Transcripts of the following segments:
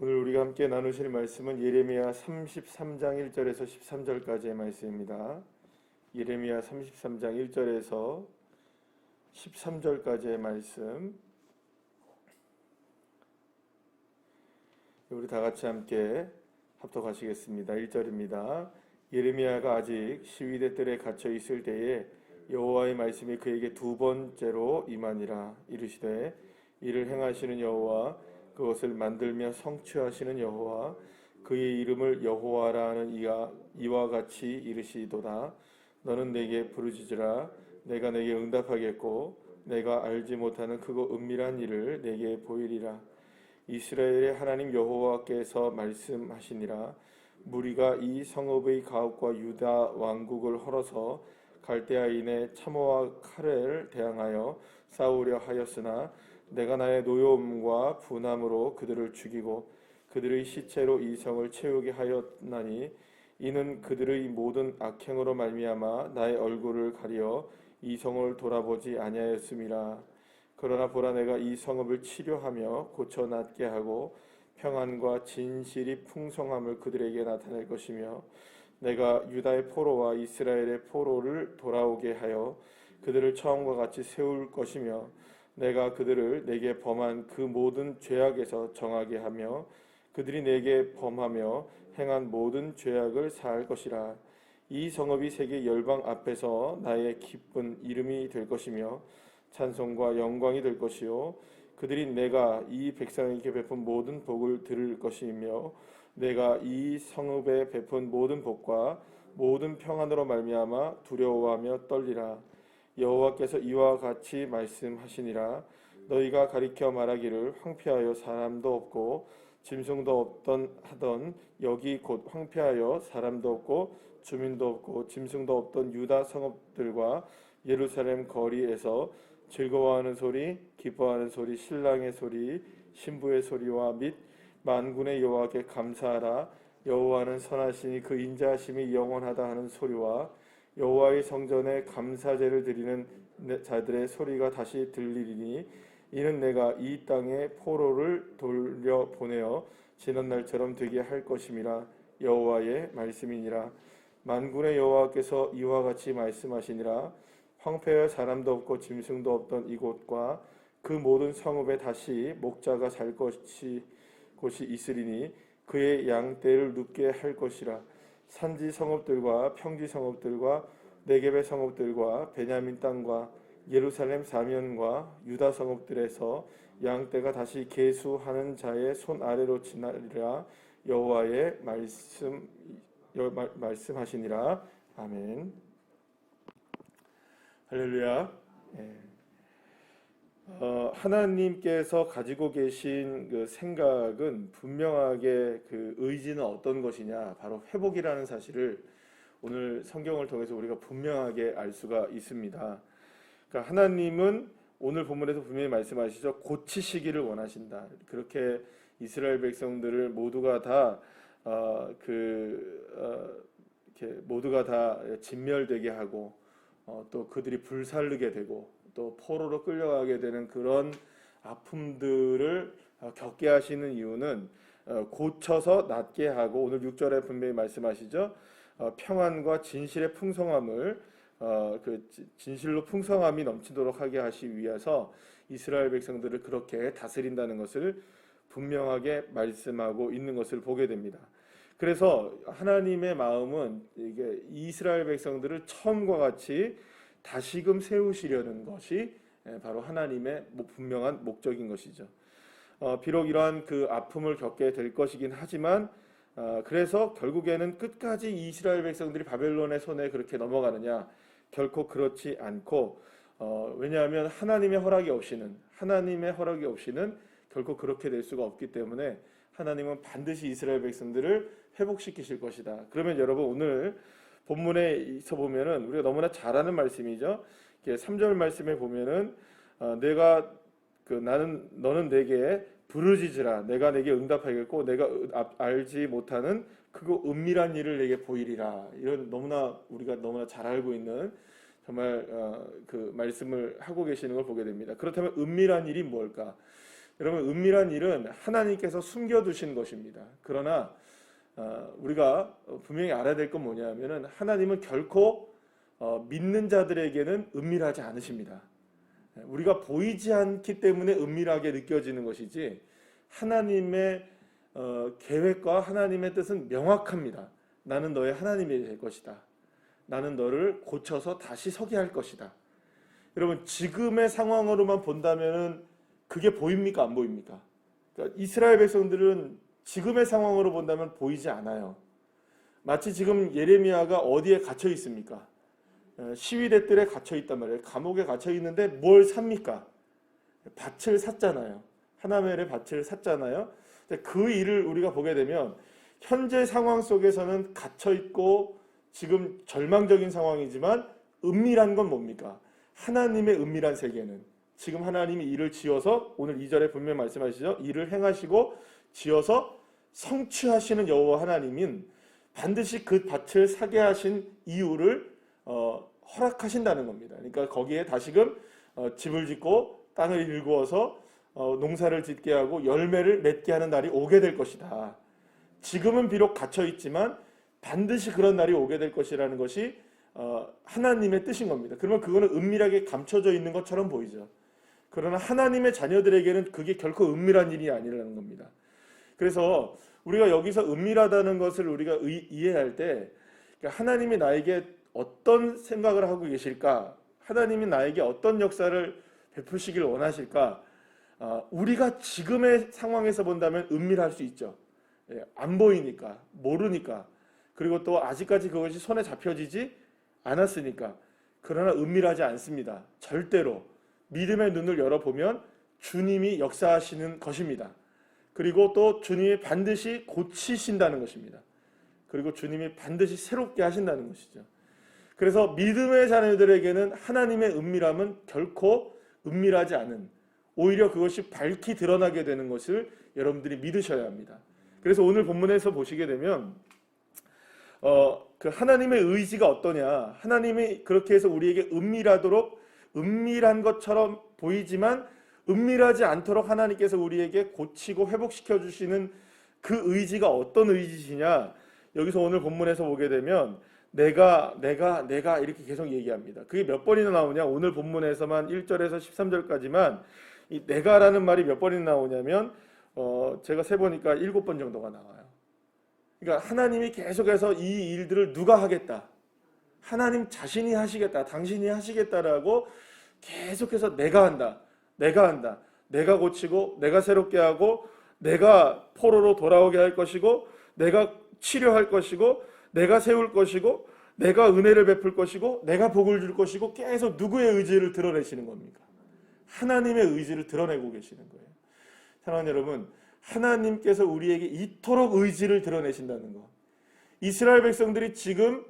오늘 우리가 함께 나누실 말씀은 예레미야 33장 1절에서 13절까지의 말씀입니다. 예레미야 33장 1절에서 13절까지의 말씀, 우리 다 같이 함께 합독하시겠습니다. 1절입니다. 예레미야가 아직 시위대 뜰에 갇혀 있을 때에 여호와의 말씀이 그에게 두 번째로 임하니라. 이르시되 이를 행하시는 여호와, 그것을 만들며 성취하시는 여호와, 그의 이름을 여호와라 하는 이와 같이 이르시도다. 너는 내게 부르짖으라. 내가 내게 응답하겠고 내가 알지 못하는 크고 은밀한 일을 내게 보이리라. 이스라엘의 하나님 여호와께서 말씀하시니라. 무리가 이 성읍의 가옥과 유다 왕국을 헐어서 갈대아인의 참호와 칼을 대항하여 싸우려 하였으나 내가 나의 노여움과 분함으로 그들을 죽이고 그들의 시체로 이 성을 채우게 하였나니, 이는 그들의 모든 악행으로 말미암아 나의 얼굴을 가리어 이 성을 돌아보지 아니하였음이라. 그러나 보라, 내가 이 성읍을 치료하며 고쳐 낫게 하고 평안과 진실이 풍성함을 그들에게 나타낼 것이며, 내가 유다의 포로와 이스라엘의 포로를 돌아오게 하여 그들을 처음과 같이 세울 것이며, 내가 그들을 내게 범한 그 모든 죄악에서 정하게 하며 그들이 내게 범하며 행한 모든 죄악을 사할 것이라. 이 성읍이 세계 열방 앞에서 나의 기쁜 이름이 될 것이며 찬송과 영광이 될 것이요, 그들이 내가 이 백성에게 베푼 모든 복을 들을 것이며, 내가 이 성읍에 베푼 모든 복과 모든 평안으로 말미암아 두려워하며 떨리라. 여호와께서 이와 같이 말씀하시니라. 너희가 가리켜 말하기를 황폐하여 사람도 없고 짐승도 없던 하던, 여기 곧 황폐하여 사람도 없고 주민도 없고 짐승도 없던 유다 성읍들과 예루살렘 거리에서 즐거워하는 소리, 기뻐하는 소리, 신랑의 소리, 신부의 소리와 및 만군의 여호와께 감사하라. 여호와는 선하시니 그 인자하심이 영원하다 하는 소리와 여호와의 성전에 감사제를 드리는 자들의 소리가 다시 들리리니, 이는 내가 이 땅에 포로를 돌려보내어 지난 날처럼 되게 할 것임이라. 여호와의 말씀이니라. 만군의 여호와께서 이와 같이 말씀하시니라. 황폐하여 사람도 없고 짐승도 없던 이곳과 그 모든 성읍에 다시 목자가 살 곳이 있으리니 그의 양떼를 눕게 할 것이라. 산지 성읍들과 평지 성읍들과 네겝의 성읍들과 베냐민 땅과 예루살렘 사면과 유다 성읍들에서 양떼가 다시 계수하는 자의 손 아래로 지나리라. 여호와의 말씀하시니라. 아멘. 할렐루야. 하나님께서 가지고 계신 그 생각은 분명하게, 그 의지는 어떤 것이냐, 바로 회복이라는 사실을 오늘 성경을 통해서 우리가 분명하게 알 수가 있습니다. 그러니까 하나님은 오늘 본문에서 분명히 말씀하시죠. 고치시기를 원하신다. 그렇게 이스라엘 백성들을 모두가 다 이렇게 모두가 다 진멸되게 하고 또 그들이 불살르게 되고 또 포로로 끌려가게 되는 그런 아픔들을 겪게 하시는 이유는 고쳐서 낫게 하고, 오늘 6절에 분명히 말씀하시죠. 평안과 진실의 풍성함을 그 진실로 풍성함이 넘치도록 하게 하시기 위해서 이스라엘 백성들을 그렇게 다스린다는 것을 분명하게 말씀하고 있는 것을 보게 됩니다. 그래서 하나님의 마음은 이게 이스라엘 백성들을 처음과 같이 다시금 세우시려는 것이 바로 하나님의 분명한 목적인 것이죠. 비록 이러한 그 아픔을 겪게 될 것이긴 하지만, 그래서 결국에는 끝까지 이스라엘 백성들이 바벨론의 손에 그렇게 넘어가느냐, 결코 그렇지 않고, 왜냐하면 하나님의 허락이 없이는 결코 그렇게 될 수가 없기 때문에 하나님은 반드시 이스라엘 백성들을 회복시키실 것이다. 그러면 여러분, 오늘 본문에서 보면은 우리가 너무나 잘 아는 말씀이죠. 3절 말씀에 보면은 너는 내게 부르짖으라. 내가 내게 응답하겠고 내가 알지 못하는 크고 은밀한 일을 내게 보이리라. 이런 우리가 너무나 잘 알고 있는 정말 그 말씀을 하고 계시는 걸 보게 됩니다. 그렇다면 은밀한 일이 뭘까? 여러분, 은밀한 일은 하나님께서 숨겨두신 것입니다. 그러나 우리가 분명히 알아야 될 건 뭐냐면은 하나님은 결코 믿는 자들에게는 은밀하지 않으십니다. 우리가 보이지 않기 때문에 은밀하게 느껴지는 것이지 하나님의 계획과 하나님의 뜻은 명확합니다. 나는 너의 하나님이 될 것이다. 나는 너를 고쳐서 다시 서게 할 것이다. 여러분, 지금의 상황으로만 본다면은 그게 보입니까? 안 보입니까? 그러니까 이스라엘 백성들은 지금의 상황으로 본다면 보이지 않아요. 마치 지금 예레미야가 어디에 갇혀 있습니까? 시위대 뜰에 갇혀 있단 말이에요. 감옥에 갇혀 있는데 뭘 삽니까? 밭을 샀잖아요. 하나멜의 밭을 샀잖아요. 그 일을 우리가 보게 되면 현재 상황 속에서는 갇혀 있고 지금 절망적인 상황이지만 은밀한 건 뭡니까? 하나님의 은밀한 세계는 지금 하나님이 일을 지어서 오늘 2절에 분명히 말씀하시죠. 일을 행하시고 지어서 성취하시는 여호와 하나님인 반드시 그 밭을 사게 하신 이유를 허락하신다는 겁니다. 그러니까 거기에 다시금 집을 짓고 땅을 일구어서 농사를 짓게 하고 열매를 맺게 하는 날이 오게 될 것이다. 지금은 비록 갇혀 있지만 반드시 그런 날이 오게 될 것이라는 것이 하나님의 뜻인 겁니다. 그러면 그거는 은밀하게 감춰져 있는 것처럼 보이죠. 그러나 하나님의 자녀들에게는 그게 결코 은밀한 일이 아니라는 겁니다. 그래서 우리가 여기서 은밀하다는 것을 우리가 이해할 때 하나님이 나에게 어떤 생각을 하고 계실까? 하나님이 나에게 어떤 역사를 베푸시길 원하실까? 우리가 지금의 상황에서 본다면 은밀할 수 있죠. 안 보이니까, 모르니까, 그리고 또 아직까지 그것이 손에 잡혀지지 않았으니까. 그러나 은밀하지 않습니다. 절대로 믿음의 눈을 열어보면 주님이 역사하시는 것입니다. 그리고 또 주님이 반드시 고치신다는 것입니다. 그리고 주님이 반드시 새롭게 하신다는 것이죠. 그래서 믿음의 자녀들에게는 하나님의 은밀함은 결코 은밀하지 않은, 오히려 그것이 밝히 드러나게 되는 것을 여러분들이 믿으셔야 합니다. 그래서 오늘 본문에서 보시게 되면 그 하나님의 의지가 어떠냐, 하나님이 그렇게 해서 우리에게 은밀하도록 은밀한 것처럼 보이지만 은밀하지 않도록 하나님께서 우리에게 고치고 회복시켜 주시는 그 의지가 어떤 의지시냐, 여기서 오늘 본문에서 보게 되면 내가 이렇게 계속 얘기합니다. 그게 몇 번이나 나오냐, 오늘 본문에서만 1절에서 13절까지만 이 내가라는 말이 몇 번이나 나오냐면 제가 세보니까 7번 정도가 나와요. 그러니까 하나님이 계속해서 이 일들을 누가 하겠다, 하나님 자신이 하시겠다, 당신이 하시겠다라고 계속해서 내가 한다, 내가 고치고 내가 새롭게 하고 내가 포로로 돌아오게 할 것이고 내가 치료할 것이고 내가 세울 것이고 내가 은혜를 베풀 것이고 내가 복을 줄 것이고, 계속 누구의 의지를 드러내시는 겁니까? 하나님의 의지를 드러내고 계시는 거예요. 사랑하는 여러분, 하나님께서 우리에게 이토록 의지를 드러내신다는 것. 이스라엘 백성들이 지금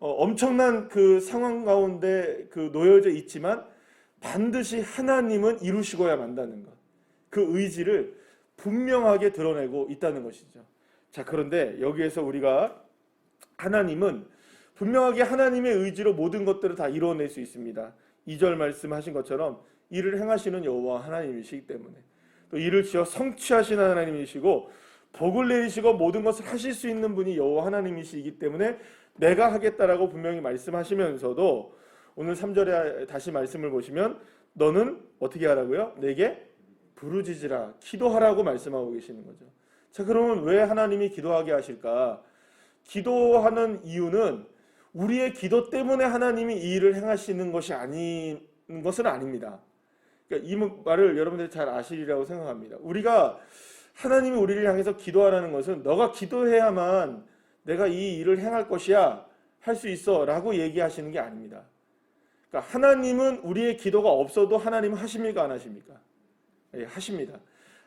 엄청난 그 상황 가운데 놓여져 있지만 반드시 하나님은 이루시고야 만다는 것. 그 의지를 분명하게 드러내고 있다는 것이죠. 자, 그런데 여기에서 우리가 하나님은 분명하게 하나님의 의지로 모든 것들을 다 이루어낼 수 있습니다. 2절 말씀하신 것처럼 일을 행하시는 여호와 하나님이시기 때문에, 또 일을 지어 성취하시는 하나님이시고 복을 내리시고 모든 것을 하실 수 있는 분이 여호와 하나님이시기 때문에 내가 하겠다라고 분명히 말씀하시면서도 오늘 3절에 다시 말씀을 보시면 너는 어떻게 하라고요? 내게 부르짖으라, 기도하라고 말씀하고 계시는 거죠. 자, 그러면 왜 하나님이 기도하게 하실까? 기도하는 이유는 우리의 기도 때문에 하나님이 이 일을 행하시는 것이 아닌 것은 아닙니다. 그러니까 이 말을 여러분들이 잘 아시리라고 생각합니다. 우리가 하나님이 우리를 향해서 기도하라는 것은 너가 기도해야만 내가 이 일을 행할 것이야, 할 수 있어 라고 얘기하시는 게 아닙니다. 그러니까 하나님은 우리의 기도가 없어도 하나님은 하십니까, 안 하십니까? 예, 하십니다.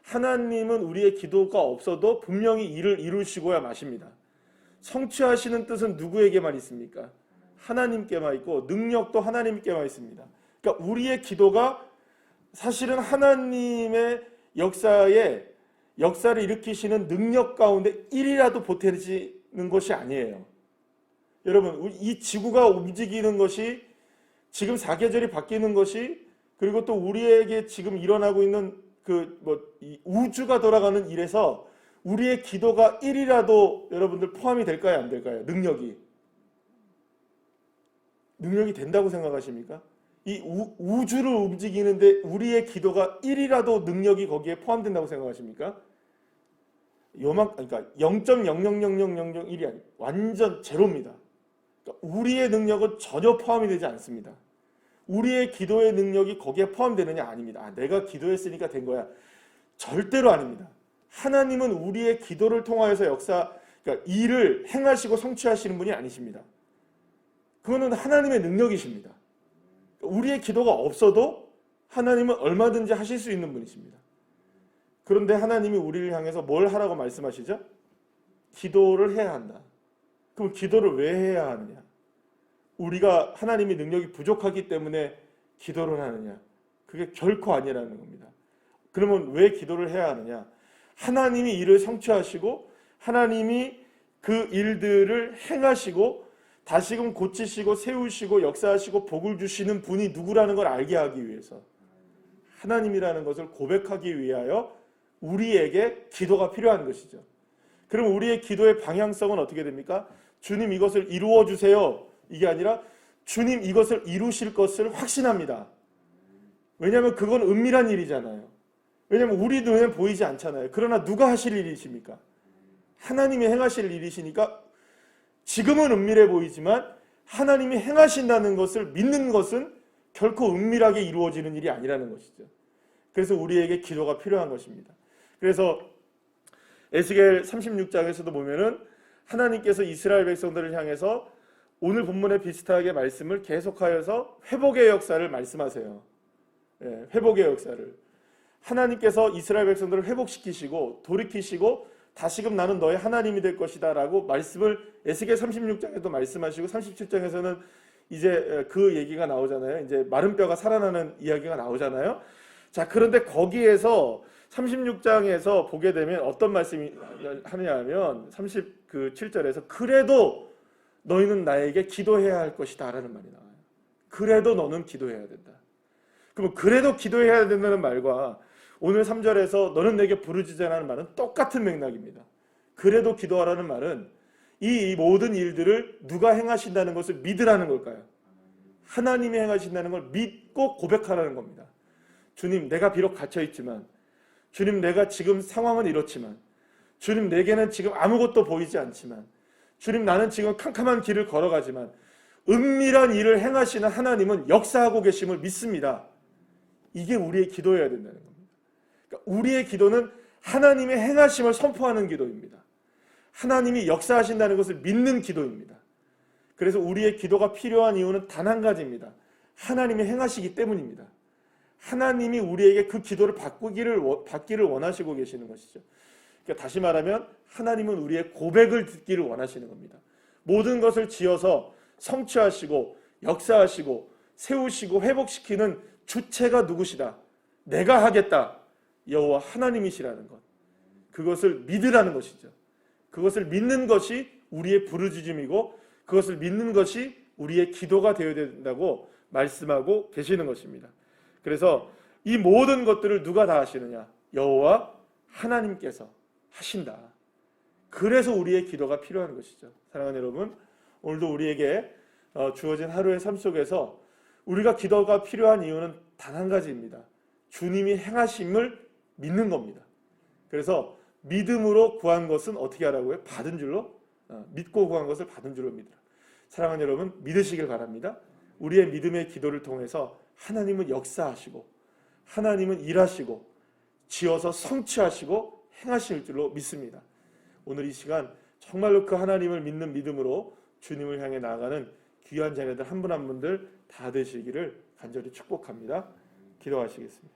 하나님은 우리의 기도가 없어도 분명히 일을 이루시고야 마십니다. 성취하시는 뜻은 누구에게만 있습니까? 하나님께만 있고 능력도 하나님께만 있습니다. 그러니까 우리의 기도가 사실은 하나님의 역사를 일으키시는 능력 가운데 1이라도 보태지는 것이 아니에요. 여러분, 이 지구가 움직이는 것이, 지금 사계절이 바뀌는 것이, 그리고 또 우리에게 지금 일어나고 있는 이 우주가 돌아가는 일에서 우리의 기도가 1이라도 여러분들 포함이 될까요? 안 될까요? 능력이 된다고 생각하십니까? 이 우주를 움직이는데 우리의 기도가 1이라도 능력이 거기에 포함된다고 생각하십니까? 그러니까 0.0000001이 아니고 완전 제로입니다. 그러니까 우리의 능력은 전혀 포함이 되지 않습니다. 우리의 기도의 능력이 거기에 포함되느냐? 아닙니다. 내가 기도했으니까 된 거야. 절대로 아닙니다. 하나님은 우리의 기도를 통하여서 그러니까 일을 행하시고 성취하시는 분이 아니십니다. 그거는 하나님의 능력이십니다. 우리의 기도가 없어도 하나님은 얼마든지 하실 수 있는 분이십니다. 그런데 하나님이 우리를 향해서 뭘 하라고 말씀하시죠? 기도를 해야 한다. 그럼 기도를 왜 해야 하느냐? 우리가 하나님의 능력이 부족하기 때문에 기도를 하느냐? 그게 결코 아니라는 겁니다. 그러면 왜 기도를 해야 하느냐? 하나님이 일을 성취하시고 하나님이 그 일들을 행하시고 다시금 고치시고 세우시고 역사하시고 복을 주시는 분이 누구라는 걸 알게 하기 위해서 하나님이라는 것을 고백하기 위하여 우리에게 기도가 필요한 것이죠. 그럼 우리의 기도의 방향성은 어떻게 됩니까? 주님 이것을 이루어 주세요. 이게 아니라 주님 이것을 이루실 것을 확신합니다. 왜냐하면 그건 은밀한 일이잖아요. 왜냐하면 우리 눈에 보이지 않잖아요. 그러나 누가 하실 일이십니까? 하나님이 행하실 일이시니까 지금은 은밀해 보이지만 하나님이 행하신다는 것을 믿는 것은 결코 은밀하게 이루어지는 일이 아니라는 것이죠. 그래서 우리에게 기도가 필요한 것입니다. 그래서 에스겔 36장에서도 보면은 하나님께서 이스라엘 백성들을 향해서 오늘 본문에 비슷하게 말씀을 계속하여서 회복의 역사를 말씀하세요. 회복의 역사를. 하나님께서 이스라엘 백성들을 회복시키시고 돌이키시고 다시금 나는 너의 하나님이 될 것이다 라고 말씀을 에스겔 36장에도 말씀하시고 37장에서는 이제 그 얘기가 나오잖아요. 이제 마른 뼈가 살아나는 이야기가 나오잖아요. 자, 그런데 거기에서 36장에서 보게 되면 어떤 말씀이 하느냐 하면 37절에서 그래도 너희는 나에게 기도해야 할 것이다 라는 말이 나와요. 그래도 너는 기도해야 된다. 그럼 그래도 기도해야 된다는 말과 오늘 3절에서 너는 내게 부르짖으라는 말은 똑같은 맥락입니다. 그래도 기도하라는 말은 이 모든 일들을 누가 행하신다는 것을 믿으라는 걸까요? 하나님이 행하신다는 걸 믿고 고백하라는 겁니다. 주님, 내가 비록 갇혀있지만, 주님, 내가 지금 상황은 이렇지만, 주님, 내게는 지금 아무것도 보이지 않지만, 주님, 나는 지금 캄캄한 길을 걸어가지만 은밀한 일을 행하시는 하나님은 역사하고 계심을 믿습니다. 이게 우리의 기도여야 된다는 겁니다. 그러니까 우리의 기도는 하나님의 행하심을 선포하는 기도입니다. 하나님이 역사하신다는 것을 믿는 기도입니다. 그래서 우리의 기도가 필요한 이유는 단 한 가지입니다. 하나님이 행하시기 때문입니다. 하나님이 우리에게 그 기도를 받기를 원하시고 계시는 것이죠. 그러니까 다시 말하면 하나님은 우리의 고백을 듣기를 원하시는 겁니다. 모든 것을 지어서 성취하시고 역사하시고 세우시고 회복시키는 주체가 누구시다? 내가 하겠다. 여호와 하나님이시라는 것. 그것을 믿으라는 것이죠. 그것을 믿는 것이 우리의 부르짖음이고 그것을 믿는 것이 우리의 기도가 되어야 된다고 말씀하고 계시는 것입니다. 그래서 이 모든 것들을 누가 다 하시느냐? 여호와 하나님께서 하신다. 그래서 우리의 기도가 필요한 것이죠. 사랑하는 여러분, 오늘도 우리에게 주어진 하루의 삶 속에서 우리가 기도가 필요한 이유는 단 한 가지입니다. 주님이 행하심을 믿는 겁니다. 그래서 믿음으로 구한 것은 어떻게 하라고요? 받은 줄로, 믿고 구한 것을 받은 줄로 믿으라. 사랑하는 여러분, 믿으시길 바랍니다. 우리의 믿음의 기도를 통해서 하나님은 역사하시고 하나님은 일하시고 지어서 성취하시고 행하실 줄로 믿습니다. 오늘 이 시간 정말로 그 하나님을 믿는 믿음으로 주님을 향해 나아가는 귀한 자녀들 한 분 한 분들 다 되시기를 간절히 축복합니다. 기도하시겠습니다.